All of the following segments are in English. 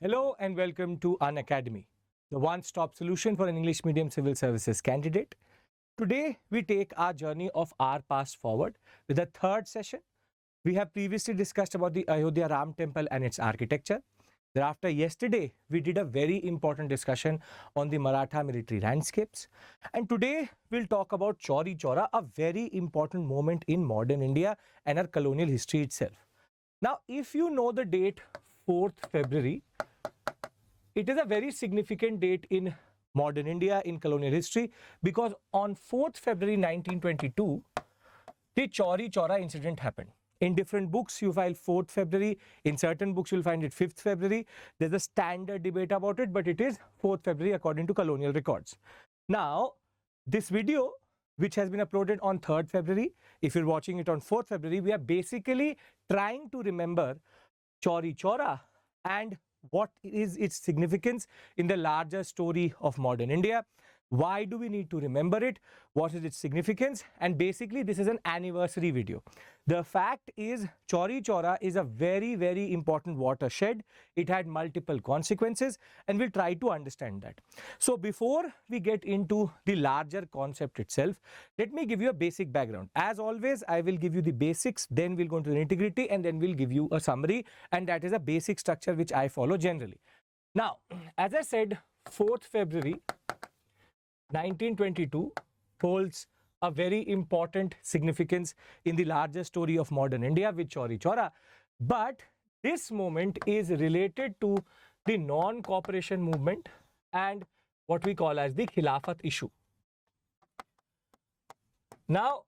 Hello and welcome to Unacademy, the one-stop solution for an English medium civil services candidate. Today, we take our journey of our past forward with the third session. We have previously discussed about the Ayodhya Ram temple and its architecture. Thereafter, yesterday, we did a very important discussion on the Maratha military landscapes. And today, we'll talk about Chauri Chaura, a very important moment in modern India and our colonial history itself. Now, if you know the date 4th February, it is a very significant date in modern India in colonial history because on 4th February 1922, the Chauri Chaura incident happened. In different books, you find 4th February. In certain books, you'll find it 5th February. There's a standard debate about it, but it is 4th February according to colonial records. Now, this video, which has been uploaded on 3rd February, if you're watching it on 4th February, we are basically trying to remember Chauri Chaura and what is its significance in the larger story of modern India. Why do we need to remember it? What is its significance? And basically, this is an anniversary video. The fact is, Chauri Chaura is a very, very important watershed. It had multiple consequences, and we'll try to understand that. So before we get into the larger concept itself, let me give you a basic background. As always, I will give you the basics, then we'll go into the nitty-gritty, and then we'll give you a summary, and that is a basic structure which I follow generally. Now, as I said, 4th February 1922 holds a very important significance in the larger story of modern India with Chauri Chaura. But this moment is related to the non-cooperation movement and what we call as the Khilafat issue. Now,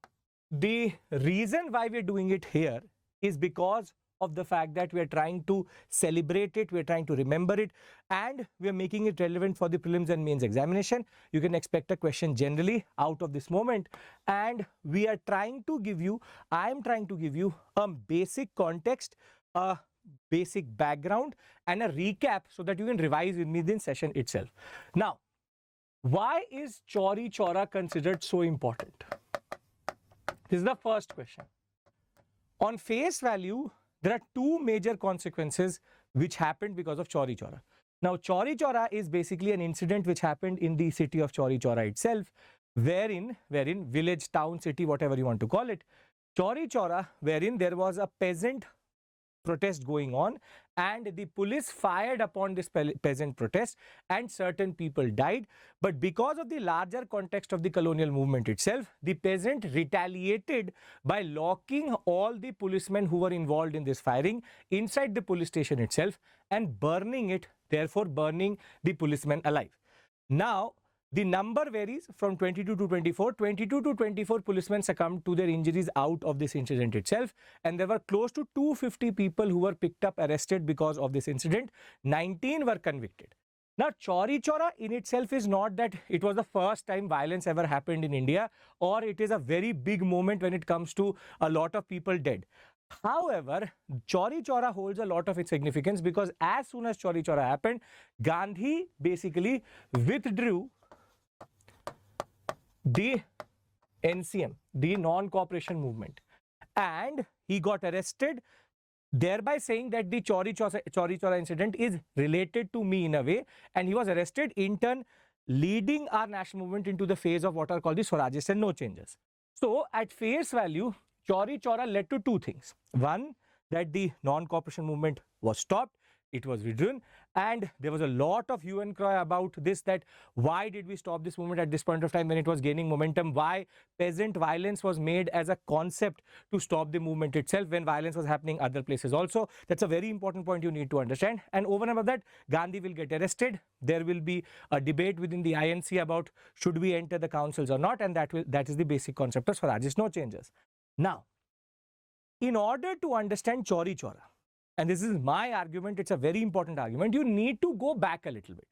the reason why we're doing it here is because of the fact that we are trying to celebrate it, we are trying to remember it, and we are making it relevant for the prelims and mains examination. You can expect a question generally out of this moment, and we are trying to give you, I am trying to give you a basic context, a basic background, and a recap so that you can revise with me in session itself. Now, why is Chauri Chaura considered so important? This is the first question. On face value, there are two major consequences which happened because of Chauri Chaura. Now, Chauri Chaura is basically an incident which happened in the city of Chauri Chaura itself, wherein village, town, city, whatever you want to call it, Chauri Chaura, wherein there was a peasant protest going on and the police fired upon this peasant protest and certain people died. But because of the larger context of the colonial movement itself, the peasant retaliated by locking all the policemen who were involved in this firing inside the police station itself and burning it, therefore burning the policemen alive. Now, the number varies from 22 to 24. 22 to 24 policemen succumbed to their injuries out of this incident itself. And there were close to 250 people who were picked up, arrested because of this incident. 19 were convicted. Now, Chauri Chaura in itself is not that it was the first time violence ever happened in India, or it is a very big moment when it comes to a lot of people dead. However, Chauri Chaura holds a lot of its significance because as soon as Chauri Chaura happened, Gandhi basically withdrew the NCM, the non-cooperation movement, and he got arrested, thereby saying that the Chauri Chaura incident is related to me in a way, and he was arrested, in turn leading our national movement into the phase of what are called the Swarajists and no changes. So at face value, Chauri Chaura led to two things. One, that the non-cooperation movement was stopped, it was withdrawn, and there was a lot of hue and cry about this, that why did we stop this movement at this point of time when it was gaining momentum, why peasant violence was made as a concept to stop the movement itself when violence was happening other places also. That's a very important point you need to understand. And over and above that, Gandhi will get arrested. There will be a debate within the INC about should we enter the councils or not, and that is the basic concept of Swarajist, no changes. Now, in order to understand Chauri Chaura, and this is my argument, it's a very important argument, you need to go back a little bit.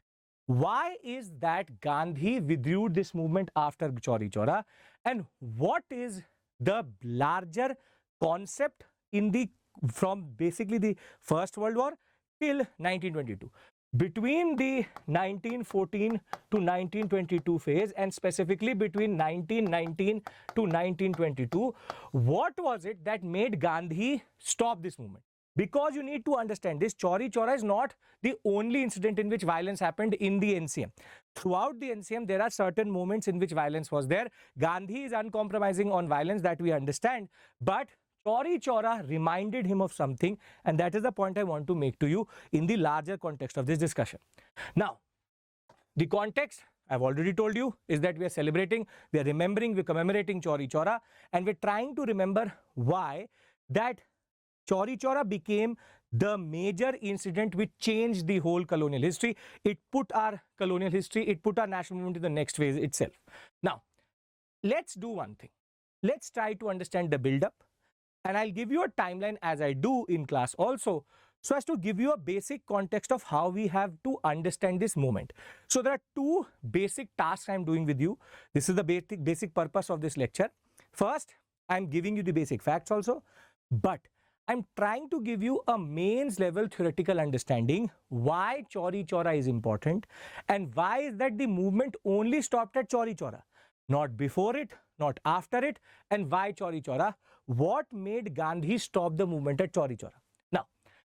Why is that Gandhi withdrew this movement after Chauri Chaura, and what is the larger concept in from basically the First World War till 1922? Between the 1914 to 1922 phase, and specifically between 1919 to 1922, what was it that made Gandhi stop this movement? Because you need to understand this, Chauri Chaura is not the only incident in which violence happened in the NCM. Throughout the NCM, there are certain moments in which violence was there. Gandhi is uncompromising on violence, that we understand. But Chauri Chaura reminded him of something, and that is the point I want to make to you in the larger context of this discussion. Now, the context, I've already told you, is that we are celebrating, we are remembering, we're commemorating Chauri Chaura, and we're trying to remember why that Chauri Chaura became the major incident which changed the whole colonial history. It put our colonial history, it put our national movement to the next phase itself. Now, let's do one thing. Let's try to understand the build-up, and I'll give you a timeline as I do in class also, so as to give you a basic context of how we have to understand this moment. So there are two basic tasks I'm doing with you. This is the basic purpose of this lecture. First, I'm giving you the basic facts also, but I'm trying to give you a mains level theoretical understanding why Chauri Chaura is important and why is that the movement only stopped at Chauri Chaura, not before it, not after it, and why Chauri Chaura, what made Gandhi stop the movement at Chauri Chaura. Now,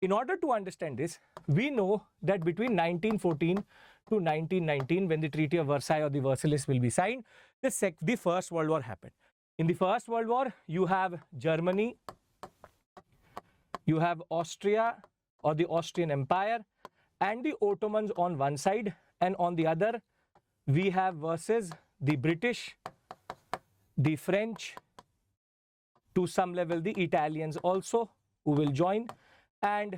in order to understand this, we know that between 1914 to 1919, when the Treaty of Versailles or the Versailles will be signed, the First World War happened. In the First World War, you have Germany, you have Austria or the Austrian Empire and the Ottomans on one side, and on the other we have versus the British, the French, to some level the Italians also who will join, and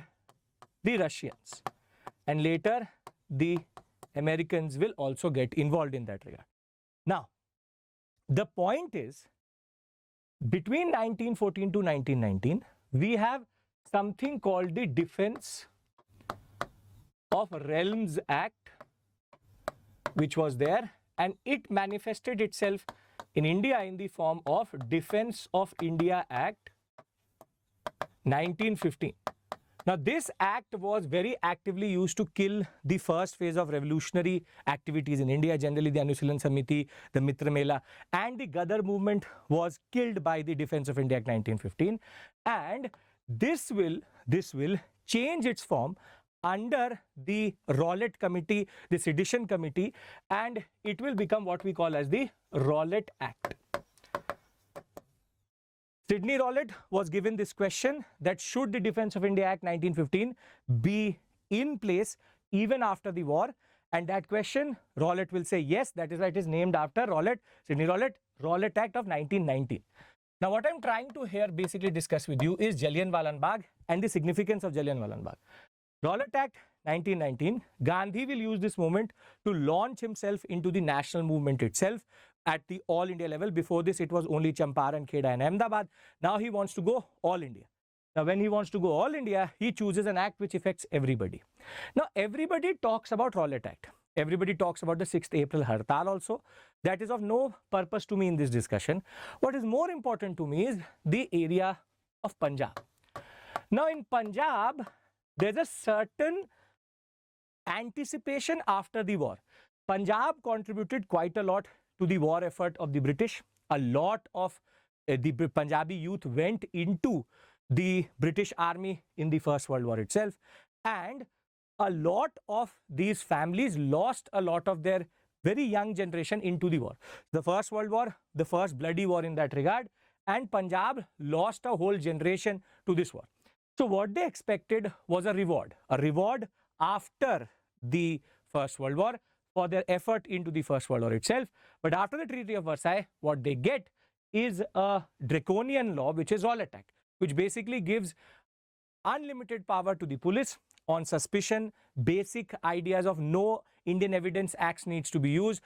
the Russians, and later the Americans will also get involved in that regard. Now, the point is, between 1914 to 1919, we have something called the Defense of Realms Act, which was there, and it manifested itself in India in the form of Defense of India Act 1915. Now, this act was very actively used to kill the first phase of revolutionary activities in India, generally the Anusilan Samiti, the Mitra Mela, and the Gadar movement was killed by the Defense of India Act 1915, and this will change its form under the Rowlatt Committee, the Sedition Committee, and it will become what we call as the Rowlatt Act. Sidney Rowlatt was given this question that should the Defense of India Act 1915 be in place even after the war, and that question Rowlatt will say yes, that is why it is named after Rowlatt, Sidney Rowlatt, Rowlatt Act of 1919. Now, what I'm trying to here basically discuss with you is Jallianwala Bagh and the significance of Jallianwala Bagh. Rowlatt Act 1919, Gandhi will use this moment to launch himself into the national movement itself at the all India level. Before this, it was only Champaran, Kheda and Ahmedabad. Now he wants to go all India. Now, when he wants to go all India, he chooses an act which affects everybody. Now, everybody talks about Rowlatt Act. Everybody talks about the 6th April Hartal also. That is of no purpose to me in this discussion. What is more important to me is the area of Punjab. Now, in Punjab, there's a certain anticipation after the war. Punjab contributed quite a lot to the war effort of the British. A lot of the Punjabi youth went into the British Army in the First World War itself, and a lot of these families lost a lot of their very young generation into the war. The First World War, the first bloody war in that regard, and Punjab lost a whole generation to this war. So what they expected was a reward after the First World War for their effort into the First World War itself. But after the Treaty of Versailles, what they get is a draconian law, which is Rowlatt Act, which basically gives unlimited power to the police on suspicion. Basic ideas of no Indian Evidence Acts needs to be used.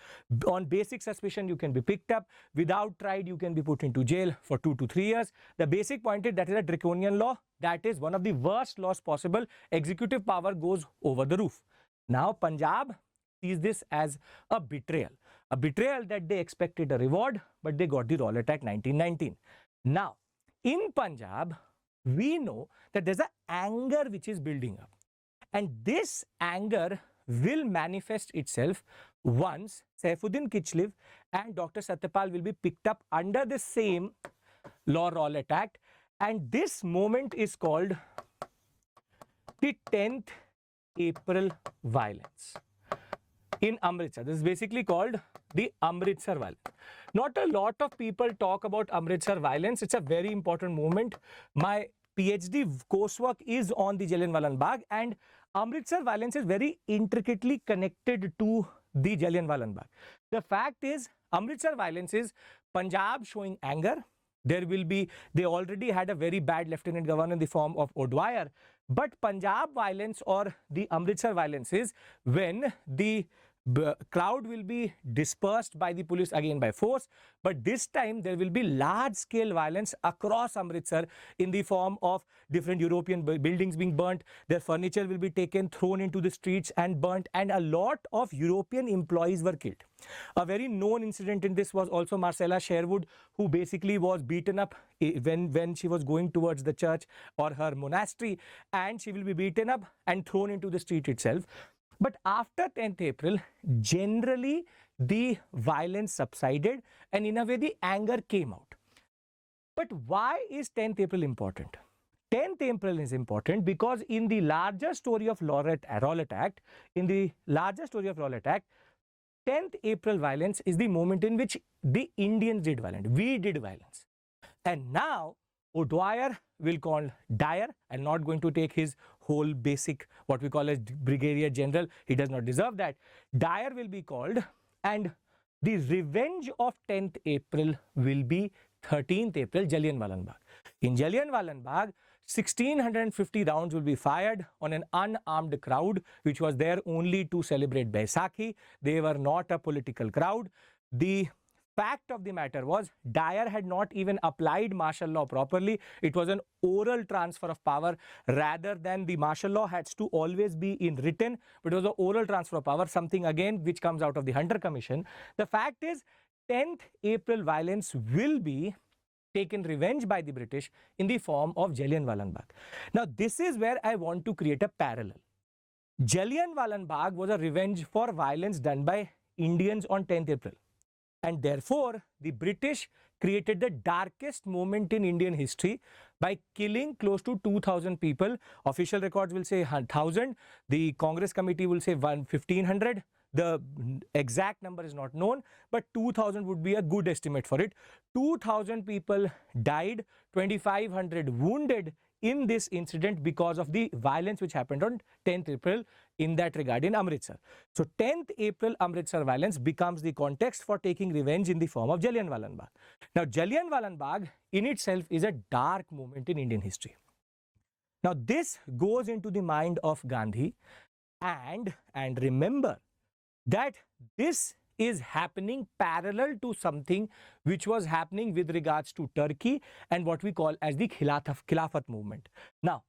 On basic suspicion, you can be picked up. Without trial, you can be put into jail for 2 to 3 years. The basic point is that is a draconian law. That is one of the worst laws possible. Executive power goes over the roof. Now, Punjab sees this as a betrayal that they expected a reward, but they got the Rowlatt Act 1919. Now, in Punjab, we know that there's an anger which is building up. And this anger will manifest itself once Saifuddin Kichlev and Dr. Satyapal will be picked up under the same law, Rowlatt Act. And this moment is called the 10th April violence in Amritsar. This is basically called the Amritsar violence. Not a lot of people talk about Amritsar violence. It's a very important movement. My PhD coursework is on the Jallianwala Bagh, and Amritsar violence is very intricately connected to the Jallianwala Bagh. The fact is, Amritsar violence is Punjab showing anger. They already had a very bad lieutenant governor in the form of O'Dwyer. But Punjab violence or the Amritsar violence is when the crowd will be dispersed by the police again by force, but this time there will be large scale violence across Amritsar in the form of different European buildings being burnt. Their furniture will be taken, thrown into the streets and burnt, and a lot of European employees were killed. A very known incident in this was also Marcella Sherwood, who basically was beaten up when she was going towards the church or her monastery, and she will be beaten up and thrown into the street itself. But after 10th April, generally the violence subsided and in a way the anger came out. But why is 10th April important? 10th April is important because in the larger story of Rowlatt Act, 10th April violence is the moment in which the Indians did violence. We did violence. And now O'Dwyer will call Dyer. I'm not going to take his whole basic, what we call as brigadier general. He does not deserve that. Dyer will be called, and the revenge of 10th April will be 13th April, Jallianwala Bagh. In Jallianwala Bagh, 1650 rounds will be fired on an unarmed crowd, which was there only to celebrate Baisakhi. They were not a political crowd. The fact of the matter was, Dyer had not even applied martial law properly. It was an oral transfer of power rather than the martial law has to always be in written, but it was an oral transfer of power, something again which comes out of the Hunter Commission. The fact is, 10th April violence will be taken revenge by the British in the form of Jallianwala Bagh. Now, this is where I want to create a parallel. Jallianwala Bagh was a revenge for violence done by Indians on 10th April. And therefore, the British created the darkest moment in Indian history by killing close to 2,000 people. Official records will say 1,000. The Congress Committee will say 1,500. The exact number is not known, but 2,000 would be a good estimate for it. 2,000 people died, 2,500 wounded in this incident because of the violence which happened on 10th April in that regard in Amritsar. So 10th April Amritsar violence becomes the context for taking revenge in the form of Jallianwala Bagh. Now, Jallianwala Bagh in itself is a dark moment in Indian history. Now, this goes into the mind of Gandhi, and remember that this is happening parallel to something which was happening with regards to Turkey and what we call as the Khilafat movement. Now,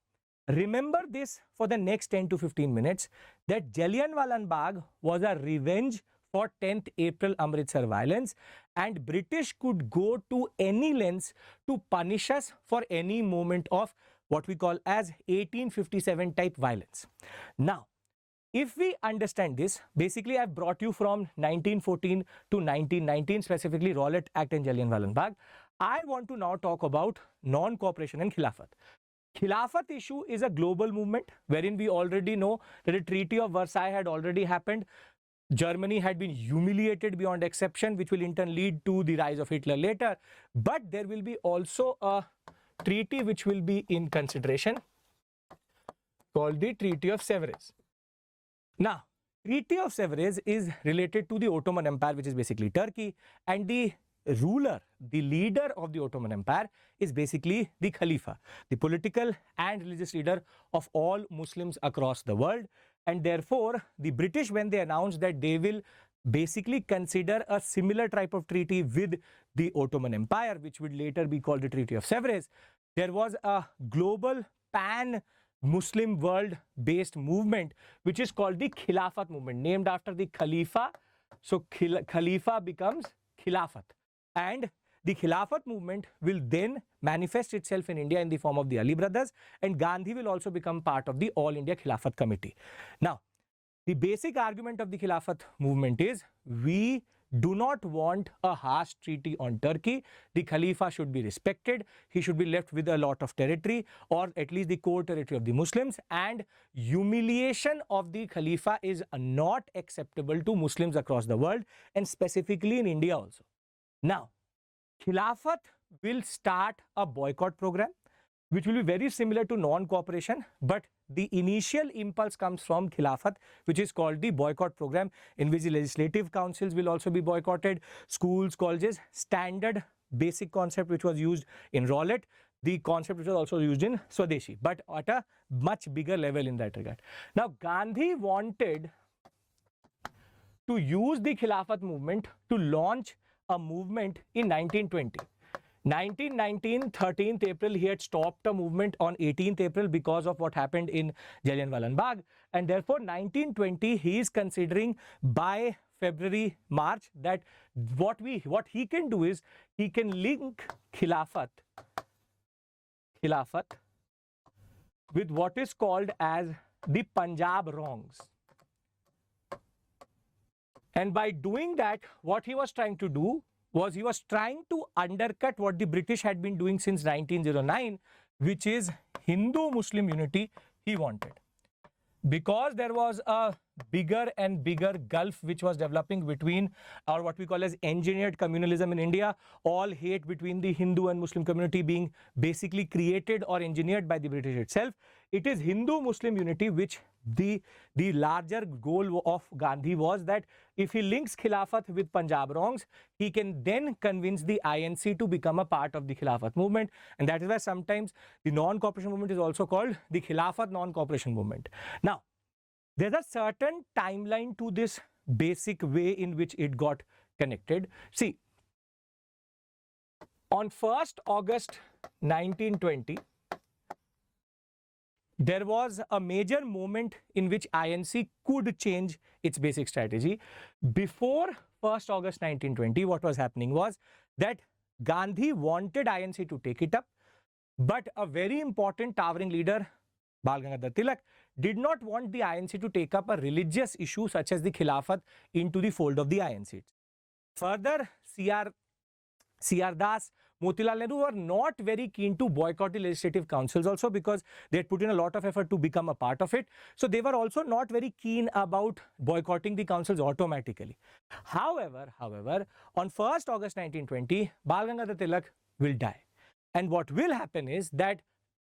remember this for the next 10 to 15 minutes, that Jallianwala Bagh was a revenge for 10th April Amritsar violence, and British could go to any lengths to punish us for any moment of what we call as 1857 type violence. Now, if we understand this, basically I've brought you from 1914 to 1919, specifically Rowlatt Act and Jallianwala Bagh. I want to now talk about non-cooperation and Khilafat. Khilafat issue is a global movement wherein we already know that the Treaty of Versailles had already happened. Germany had been humiliated beyond exception, which will in turn lead to the rise of Hitler later. But there will be also a treaty which will be in consideration called the Treaty of Sevres. Now, Treaty of Sevres is related to the Ottoman Empire, which is basically Turkey, and the ruler, the leader of the Ottoman Empire is basically the Khalifa, the political and religious leader of all Muslims across the world. And therefore, the British, when they announced that they will basically consider a similar type of treaty with the Ottoman Empire, which would later be called the Treaty of Sevres, there was a global pan-Muslim world-based movement, which is called the Khilafat movement, named after the Khalifa. So Khalifa becomes Khilafat. And the Khilafat movement will then manifest itself in India in the form of the Ali brothers, and Gandhi will also become part of the All India Khilafat Committee. Now, the basic argument of the Khilafat movement is we do not want a harsh treaty on Turkey. The Khalifa should be respected. He should be left with a lot of territory, or at least the core territory of the Muslims, and humiliation of the Khalifa is not acceptable to Muslims across the world, and specifically in India also. Now, Khilafat will start a boycott program, which will be very similar to non-cooperation, but the initial impulse comes from Khilafat, which is called the boycott program, in which the legislative councils will also be boycotted, schools, colleges, standard basic concept which was used in Rowlatt, the concept which was also used in Swadeshi, but at a much bigger level in that regard. Now, Gandhi wanted to use the Khilafat movement to launch a movement in 1920. 1919, 13th April, he had stopped a movement on 18th April because of what happened in Jallianwala Bagh, and therefore 1920 he is considering by February, March that what he can do is he can link Khilafat with what is called as the Punjab wrongs. And by doing that, what he was trying to do was he was trying to undercut what the British had been doing since 1909, which is Hindu-Muslim unity he wanted. Because there was a bigger and bigger gulf which was developing between, or what we call as engineered communalism in India, all hate between the Hindu and Muslim community being basically created or engineered by the British itself. It is Hindu-Muslim unity which the larger goal of Gandhi was that if he links Khilafat with Punjab wrongs, he can then convince the INC to become a part of the Khilafat movement. And that is why sometimes the non-cooperation movement is also called the Khilafat non-cooperation movement. Now, there's a certain timeline to this basic way in which it got connected. See, on 1st August 1920, there was a major moment in which INC could change its basic strategy. Before 1st August 1920, what was happening was that Gandhi wanted INC to take it up, but a very important towering leader, Bal Gangadhar Tilak, did not want the INC to take up a religious issue such as the Khilafat into the fold of the INC. Further, C.R. Das, Motilal Nehru were not very keen to boycott the legislative councils also, because they had put in a lot of effort to become a part of it. So they were also not very keen about boycotting the councils automatically. However, on 1st August 1920, Bal Gangadhar Tilak will die. And what will happen is that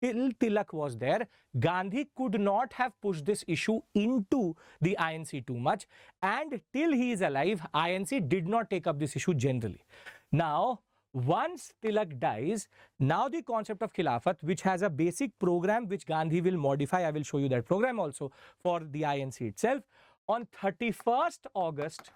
till Tilak was there, Gandhi could not have pushed this issue into the INC too much. And till he is alive, INC did not take up this issue generally. Now, once Tilak dies, now the concept of Khilafat, which has a basic program which Gandhi will modify, I will show you that program also for the INC itself. On 31st August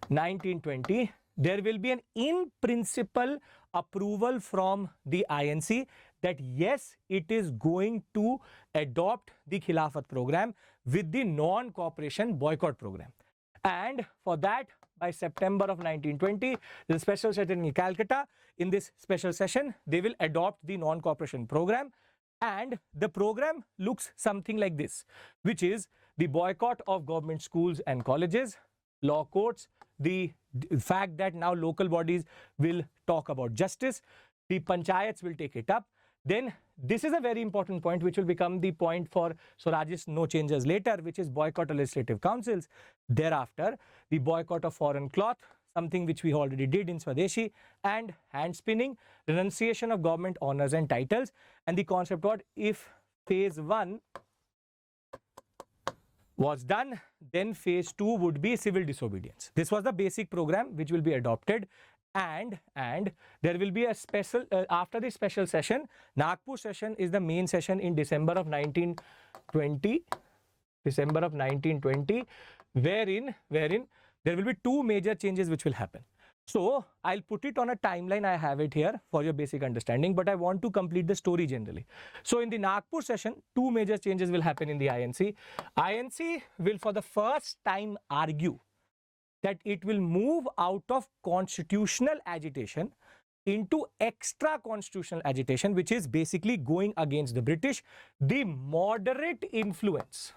1920, there will be an in principle approval from the INC that yes, it is going to adopt the Khilafat program with the non-cooperation boycott program. And for that, by September of 1920, the special session in Calcutta. In this special session, they will adopt the non-cooperation program. And the program looks something like this, which is the boycott of government schools and colleges, law courts, the fact that now local bodies will talk about justice, the panchayats will take it up. Then this is a very important point which will become the point for Swaraj's no changes later, which is boycott of legislative councils. Thereafter, the boycott of foreign cloth, something which we already did in Swadeshi, and hand spinning, renunciation of government honors and titles, and the concept what if phase 1 was done, then phase 2 would be civil disobedience. This was the basic program which will be adopted. And there will be a special, after the special session, Nagpur session is the main session in December of 1920, wherein there will be two major changes which will happen. So I'll put it on a timeline, I have it here for your basic understanding, but I want to complete the story generally. So in the Nagpur session, two major changes will happen in the INC. INC will for the first time argue that it will move out of constitutional agitation into extra constitutional agitation, which is basically going against the British. The moderate influence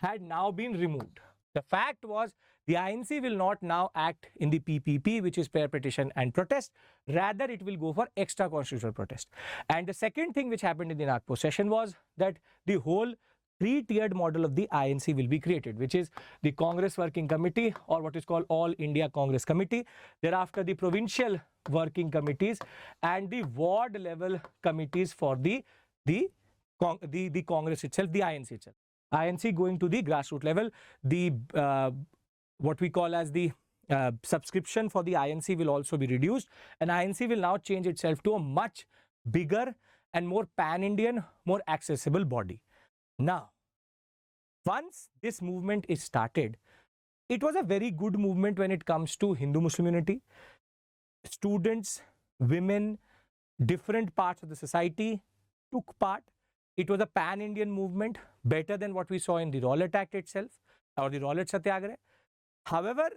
had now been removed. The fact was the INC will not now act in the PPP, which is prayer, petition and protest. Rather, it will go for extra constitutional protest. And the second thing which happened in the Nagpur session was that the whole three-tiered model of the INC will be created, which is the Congress Working Committee, or what is called All India Congress Committee. Thereafter, the provincial working committees and the ward level committees for the Congress itself, the INC itself. INC going to the grassroots level, the what we call as the subscription for the INC will also be reduced, and INC will now change itself to a much bigger and more pan-Indian, more accessible body. Now, once this movement is started, it was a very good movement when it comes to Hindu-Muslim unity. Students, women, different parts of the society took part. It was a pan-Indian movement, better than what we saw in the Rowlatt Act itself, or the Rowlatt Satyagraha. However,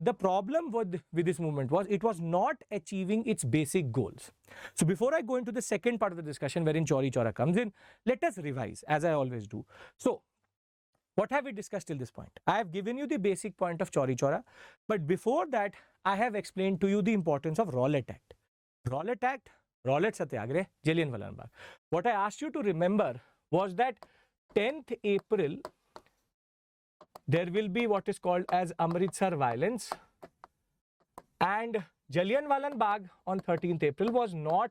the problem with this movement was it was not achieving its basic goals. So before I go into the second part of the discussion wherein Chauri Chaura comes in, let us revise, as I always do. So what have we discussed till this point? I have given you the basic point of Chauri Chaura, but before that, I have explained to you the importance of Rowlatt Act. Rowlatt Act, Rowlatt Satyagraha, Jallianwala Bagh. What I asked you to remember was that 10th April, there will be what is called as Amritsar violence, and Jallianwala Bagh on 13th April was not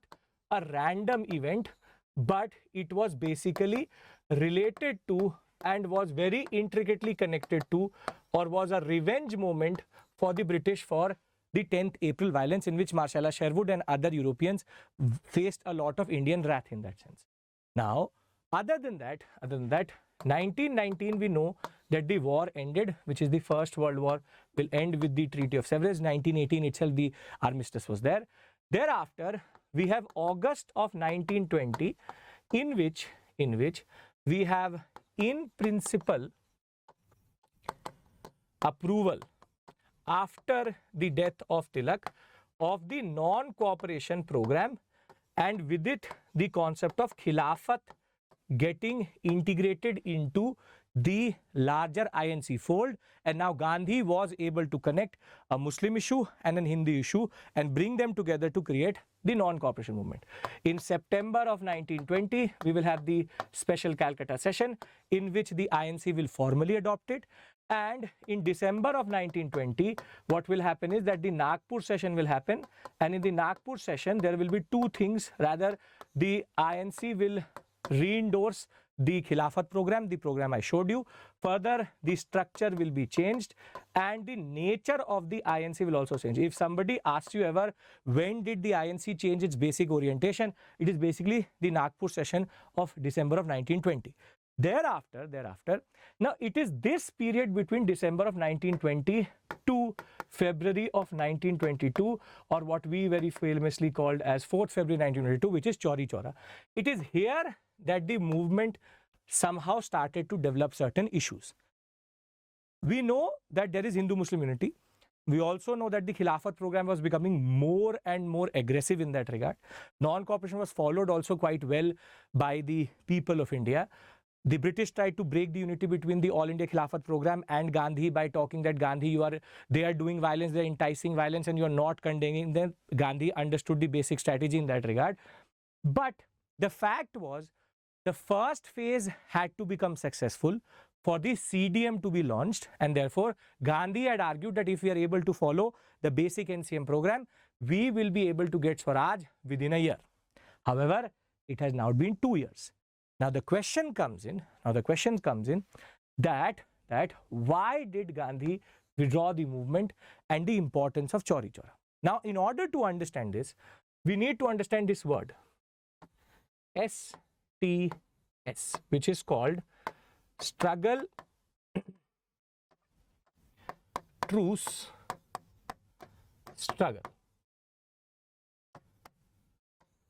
a random event, but it was basically related to and was very intricately connected to, or was a revenge moment for the British for the 10th April violence, in which Marshalla Sherwood and other Europeans faced a lot of Indian wrath in that sense. Now, other than that, 1919 we know that the war ended, which is the First World War, will end with the Treaty of Sevres. 1918 itself, the armistice was there. Thereafter, we have August of 1920, in which we have in principle approval after the death of Tilak of the non-cooperation program, and with it the concept of Khilafat getting integrated into the larger INC fold. And now Gandhi was able to connect a Muslim issue and an Hindu issue and bring them together to create the non-cooperation movement. In September of 1920, we will have the special Calcutta session in which the INC will formally adopt it. And in December of 1920, what will happen is that the Nagpur session will happen. And in the Nagpur session, there will be two things. Rather, the INC will re-endorse the Khilafat program, the program I showed you. Further, the structure will be changed and the nature of the INC will also change. If somebody asks you ever, when did the INC change its basic orientation? It is basically the Nagpur session of December of 1920. Thereafter, now it is this period between December of 1920 to February of 1922, or what we very famously called as 4th February 1922, which is Chauri Chaura. It is here that the movement somehow started to develop certain issues. We know that there is Hindu-Muslim unity. We also know that the Khilafat program was becoming more and more aggressive in that regard. Non-cooperation was followed also quite well by the people of India. The British tried to break the unity between the All India Khilafat program and Gandhi by talking that Gandhi, they are doing violence, they are enticing violence and you are not condemning them. Gandhi understood the basic strategy in that regard. But the fact was, the first phase had to become successful for the CDM to be launched, and therefore Gandhi had argued that if we are able to follow the basic NCM program, we will be able to get Swaraj within a year. However, it has now been 2 years. Now the question comes in, that why did Gandhi withdraw the movement and the importance of Chauri Chaura? Now, in order to understand this, we need to understand this word STS, which is called struggle, truce, struggle.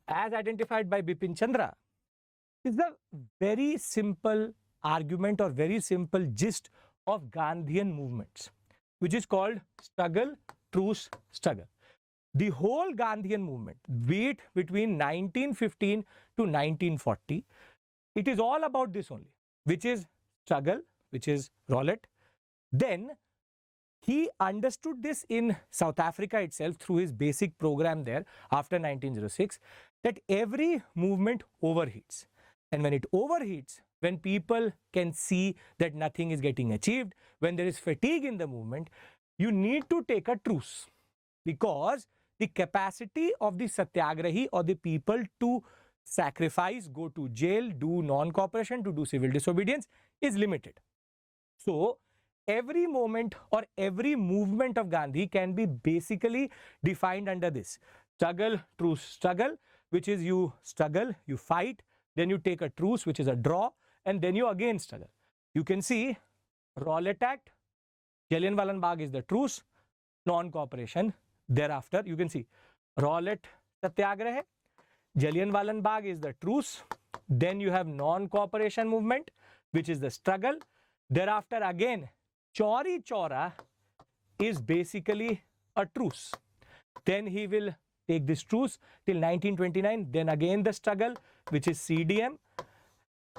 As identified by Bipin Chandra, is the very simple argument or very simple gist of Gandhian movements, which is called struggle, truce, struggle. The whole Gandhian movement, be it between 1915 to 1940, it is all about this only, which is struggle, which is Rowlatt. Then he understood this in South Africa itself through his basic program there after 1906, that every movement overheats. And when it overheats, when people can see that nothing is getting achieved, when there is fatigue in the movement, you need to take a truce, because the capacity of the satyagrahi or the people to sacrifice, go to jail, do non-cooperation, to do civil disobedience is limited. So every moment or every movement of Gandhi can be basically defined under this: struggle, truce, struggle, which is you struggle, you fight, then you take a truce, which is a draw, and then you again struggle. You can see Rowlatt Act, Jallianwala Bagh is the truce, non-cooperation. Thereafter, you can see Rowlatt Satyagraha, Jallianwala Bagh is the truce. Then you have non-cooperation movement, which is the struggle. Thereafter, again, Chauri Chaura is basically a truce. Then he will take this truce till 1929. Then again the struggle, which is CDM.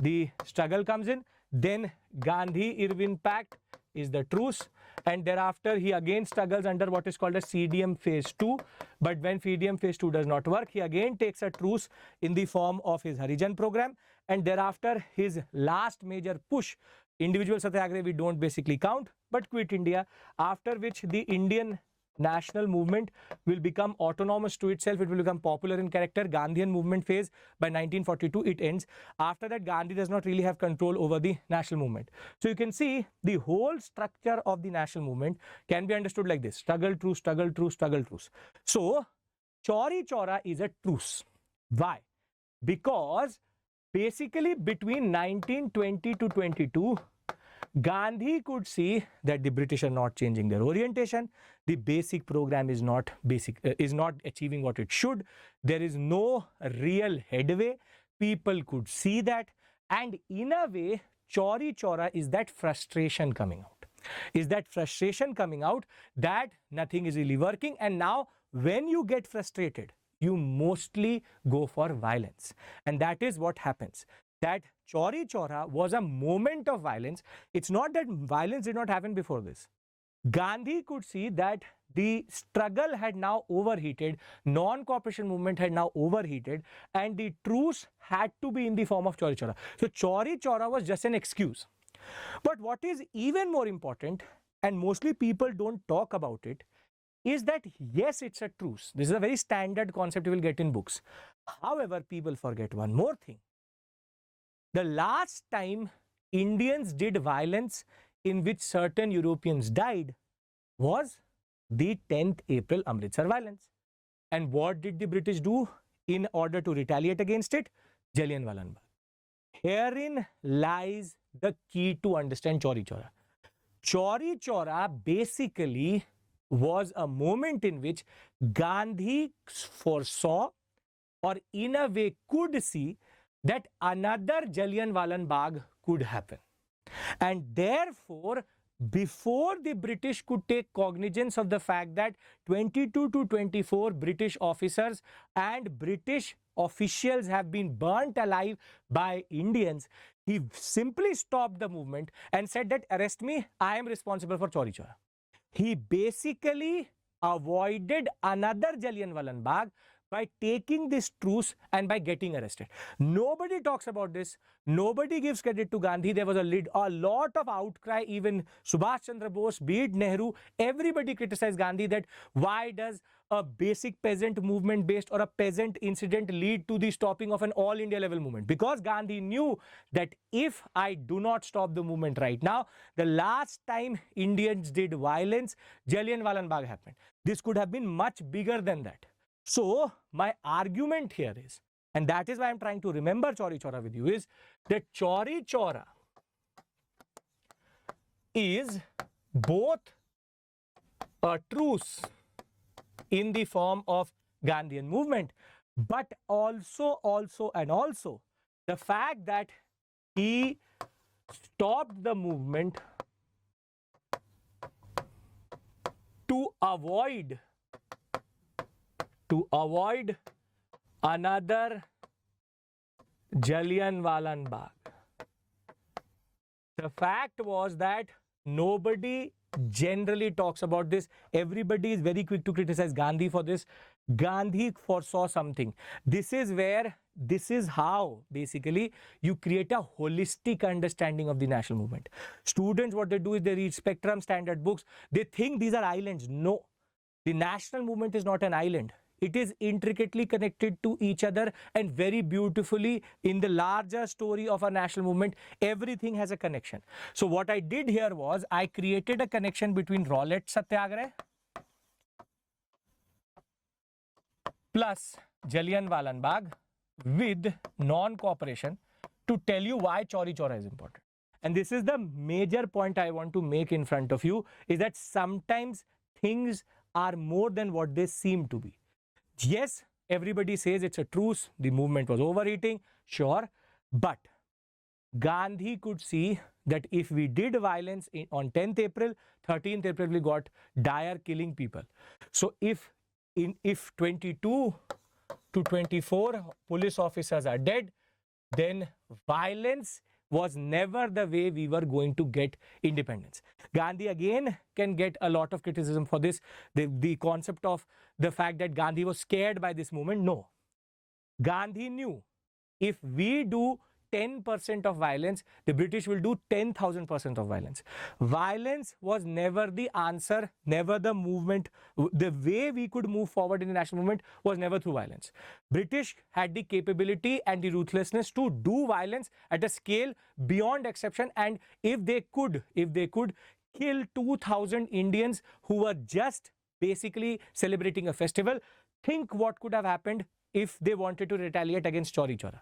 The struggle comes in. Then Gandhi-Irwin Pact is the truce. And thereafter, he again struggles under what is called a CDM phase 2. But when CDM phase 2 does not work, he again takes a truce in the form of his Harijan program. And thereafter, his last major push, individual satyagraha we don't basically count, but Quit India, after which the Indian national movement will become autonomous to itself. It will become popular in character. Gandhian movement phase by 1942, it ends. After that, Gandhi does not really have control over the national movement. So you can see the whole structure of the national movement can be understood like this: struggle, truce, struggle, truce, struggle, truce. So Chauri Chaura is a truce. Why? Because basically between 1920 to 22, Gandhi could see that the British are not changing their orientation. The basic program is not achieving what it should. There is no real headway. People could see that. And in a way, Chauri Chaura is that frustration coming out. Is that frustration coming out that nothing is really working. And now when you get frustrated, you mostly go for violence. And that is what happens. That Chauri Chaura was a moment of violence. It's not that violence did not happen before this. Gandhi could see that the struggle had now overheated, non-cooperation movement had now overheated, and the truce had to be in the form of Chauri Chaura. So Chauri Chaura was just an excuse. But what is even more important, and mostly people don't talk about it, is that yes, it's a truce. This is a very standard concept you will get in books. However, people forget one more thing. The last time Indians did violence in which certain Europeans died was the 10th April Amritsar violence. And what did the British do in order to retaliate against it? Jallianwala Bagh. Herein lies the key to understand Chauri Chaura. Chauri Chaura basically was a moment in which Gandhi foresaw, or in a way could see, that another Jallianwala Bagh could happen. And therefore, before the British could take cognizance of the fact that 22 to 24 British officers and British officials have been burnt alive by Indians, he simply stopped the movement and said that arrest me, I am responsible for Chauri Chaura. He basically avoided another Jallianwala Bagh by taking this truce and by getting arrested. Nobody talks about this. Nobody gives credit to Gandhi. There was a lot of outcry. Even Subhash Chandra Bose, be it Nehru, everybody criticized Gandhi that why does a basic peasant movement based or a peasant incident lead to the stopping of an all India level movement? Because Gandhi knew that if I do not stop the movement right now, the last time Indians did violence, Jallianwala Bagh happened. This could have been much bigger than that. So my argument here is, and that is why I'm trying to remember Chauri Chaura with you, is that Chauri Chaura is both a truce in the form of Gandhian movement, but also the fact that he stopped the movement to avoid another Jallianwala Bagh. The fact was that nobody generally talks about this. Everybody is very quick to criticize Gandhi for this. Gandhi foresaw something. This is how basically you create a holistic understanding of the national movement. Students, what they do is they read Spectrum standard books. They think these are islands. No, the national movement is not an island. It is intricately connected to each other, and very beautifully in the larger story of a national movement, everything has a connection. So what I did here was I created a connection between Rowlatt Satyagrah plus Jallianwala Bagh with non-cooperation to tell you why Chauri Chaura is important. And this is the major point I want to make in front of you, is that sometimes things are more than what they seem to be. Yes, everybody says it's a truce, the movement was overeating, sure, but Gandhi could see that if we did violence on 10th April, 13th April we got dire killing people. So if 22 to 24 police officers are dead, then violence was never the way we were going to get independence. Gandhi again can get a lot of criticism for this. The concept of the fact that Gandhi was scared by this movement, no. Gandhi knew if we do 10% of violence, the British will do 10,000% of violence. Violence was never the answer, never the movement. The way we could move forward in the national movement was never through violence. British had the capability and the ruthlessness to do violence at a scale beyond exception, and if they could kill 2,000 Indians who were just basically celebrating a festival, think what could have happened if they wanted to retaliate against Chauri Chaura.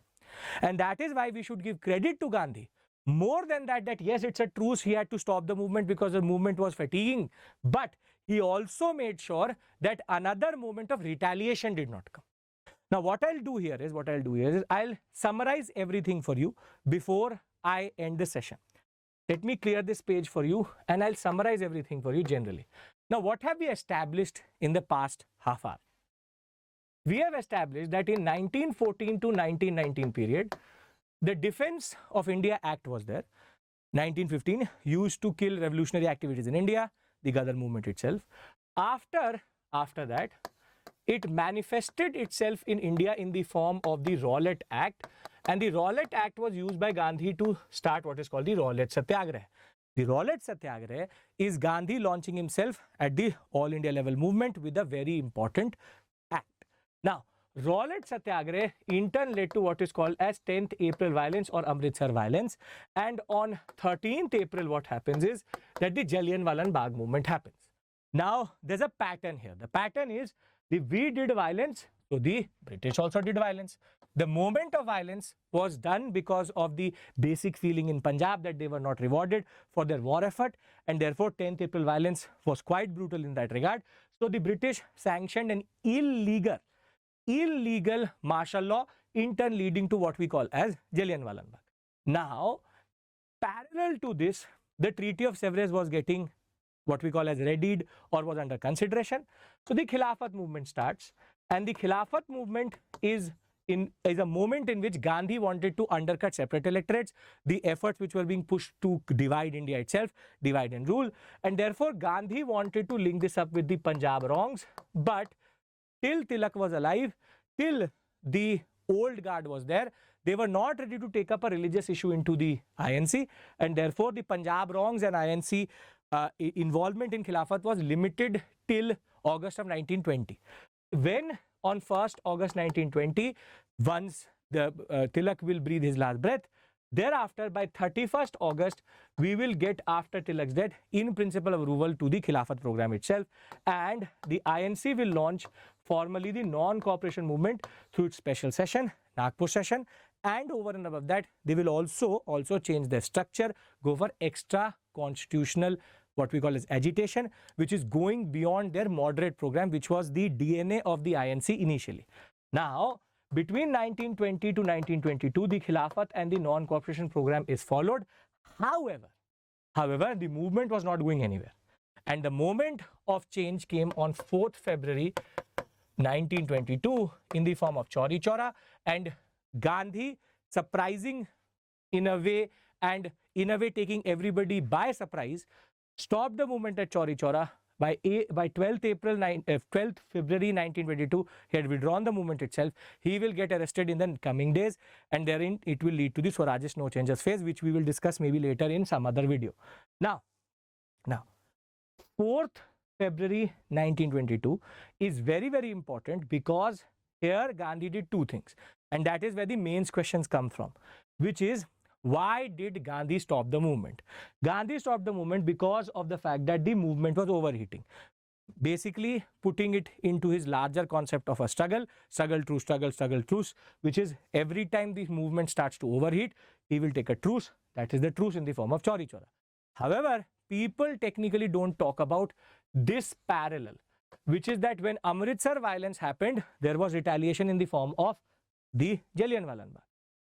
And that is why we should give credit to Gandhi. More than that, yes, it's a truce. He had to stop the movement because the movement was fatiguing. But he also made sure that another moment of retaliation did not come. Now, what I'll do here is I'll summarize everything for you before I end the session. Let me clear this page for you and I'll summarize everything for you generally. Now, what have we established in the past half hour? We have established that in 1914 to 1919 period, the Defense of India Act was there. 1915 used to kill revolutionary activities in India, the Ghadar movement itself. After that, it manifested itself in India in the form of the Rowlatt Act, and the Rowlatt Act was used by Gandhi to start what is called the Rowlatt Satyagrah. The Rowlatt Satyagrah is Gandhi launching himself at the All India level movement with a very important act. Now, Rowlatt Satyagrah in turn led to what is called as 10th April violence or Amritsar violence, and on 13th April what happens is that the Jallianwala Bagh movement happens. Now, there's a pattern here. The pattern is we did violence, so the British also did violence. The moment of violence was done because of the basic feeling in Punjab that they were not rewarded for their war effort, and therefore 10th April violence was quite brutal in that regard. So the British sanctioned an illegal martial law, in turn leading to what we call as Jallianwala Bagh. Now, parallel to this, the Treaty of Sevres was getting what we call as readied or was under consideration. So the Khilafat movement starts, and the Khilafat movement is a moment in which Gandhi wanted to undercut separate electorates, the efforts which were being pushed to divide India itself, divide and rule, and therefore Gandhi wanted to link this up with the Punjab wrongs, but till Tilak was alive, till the old guard was there, they were not ready to take up a religious issue into the INC, and therefore the Punjab wrongs and INC involvement in Khilafat was limited till August of 1920. When on 1st August 1920, once the Tilak will breathe his last breath, thereafter by 31st August, we will get, after Tilak's death, in principle approval to the Khilafat program itself, and the INC will launch formally the non-cooperation movement through its special session, Nagpur session, and over and above that, they will also change their structure, go for extra constitutional, what we call as agitation, which is going beyond their moderate program, which was the DNA of the INC initially. Now, between 1920 to 1922, the Khilafat and the non-cooperation program is followed. However, the movement was not going anywhere. And the moment of change came on 4th February 1922 in the form of Chauri Chaura, and Gandhi, surprising in a way and in a way taking everybody by surprise, stopped the movement at Chauri Chaura. By 12th February 1922, he had withdrawn the movement itself. He will get arrested in the coming days, and therein it will lead to the Swarajist no changes phase, which we will discuss maybe later in some other video. Now 4th February 1922 is very, very important, because here Gandhi did two things, and that is where the mains questions come from, which is, why did Gandhi stop the movement? Gandhi stopped the movement because of the fact that the movement was overheating. Basically putting it into his larger concept of a struggle, truce, which is every time this movement starts to overheat, he will take a truce. That is the truce in the form of Chauri Chaura. However, people technically don't talk about this parallel, which is that when Amritsar violence happened, there was retaliation in the form of the Jallianwala.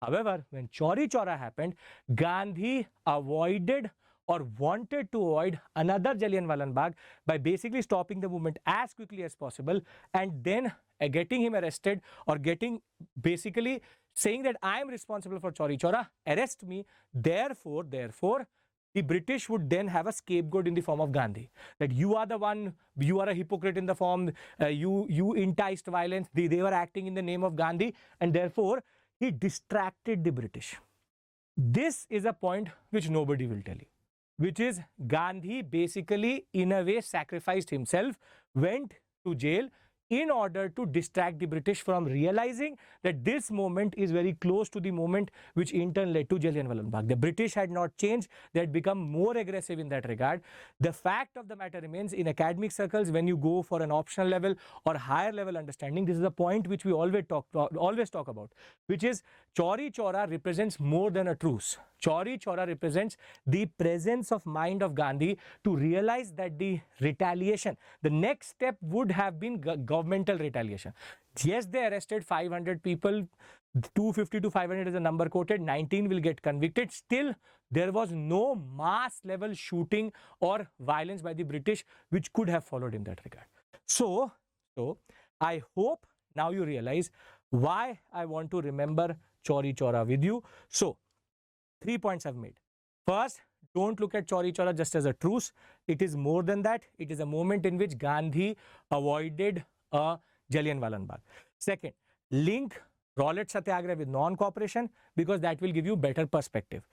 However, when Chauri Chaura happened, Gandhi avoided or wanted to avoid another Jallianwala Bagh by basically stopping the movement as quickly as possible, and then getting him arrested, or basically saying that I am responsible for Chauri Chaura, arrest me. Therefore, the British would then have a scapegoat in the form of Gandhi, that you are the one, you are a hypocrite in the form, you enticed violence. They were acting in the name of Gandhi, and therefore he distracted the British. This is a point which nobody will tell you, which is Gandhi basically in a way sacrificed himself, went to jail in order to distract the British from realizing that this moment is very close to the moment which in turn led to Jallianwala Bagh. The British had not changed, they had become more aggressive in that regard. The fact of the matter remains, in academic circles, when you go for an optional level or higher level understanding, this is a point which we always talk about, which is Chauri Chaura represents more than a truce. Chauri Chaura represents the presence of mind of Gandhi to realize that the retaliation, the next step would have been governmental retaliation. Yes, they arrested 500 people, 250 to 500 is the number quoted, 19 will get convicted. Still, there was no mass level shooting or violence by the British which could have followed in that regard. So I hope now you realize why I want to remember Chauri Chaura with you. So 3 points I've made. First, don't look at Chauri Chaura just as a truce. It is more than that. It is a moment in which Gandhi avoided a Jallianwala Bagh. Second, link Rowlatt Satyagraha with non-cooperation, because that will give you better perspective.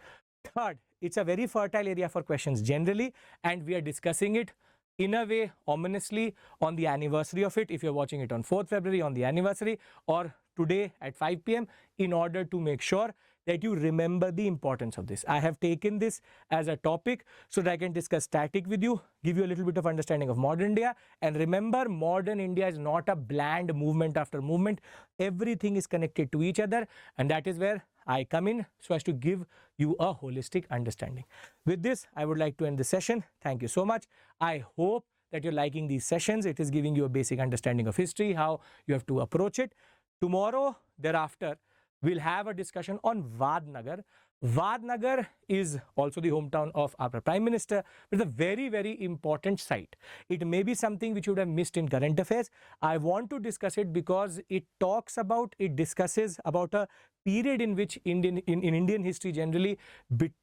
Third, it's a very fertile area for questions generally, and we are discussing it in a way ominously on the anniversary of it. If you're watching it on 4th February on the anniversary, or today at 5 p.m. in order to make sure that you remember the importance of this. I have taken this as a topic so that I can discuss static with you, give you a little bit of understanding of modern India. And remember, modern India is not a bland movement after movement. Everything is connected to each other, and that is where I come in so as to give you a holistic understanding. With this, I would like to end the session. Thank you so much. I hope that you're liking these sessions. It is giving you a basic understanding of history, how you have to approach it. Tomorrow, thereafter, we'll have a discussion on Vadnagar. Vadnagar is also the hometown of our Prime Minister. It's a very, very important site. It may be something which you would have missed in current affairs. I want to discuss it because it discusses about a period in which in Indian history generally,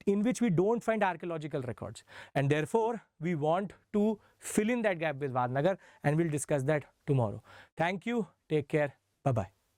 in which we don't find archaeological records. And therefore, we want to fill in that gap with Vadnagar, and we'll discuss that tomorrow. Thank you. Take care. Bye-bye.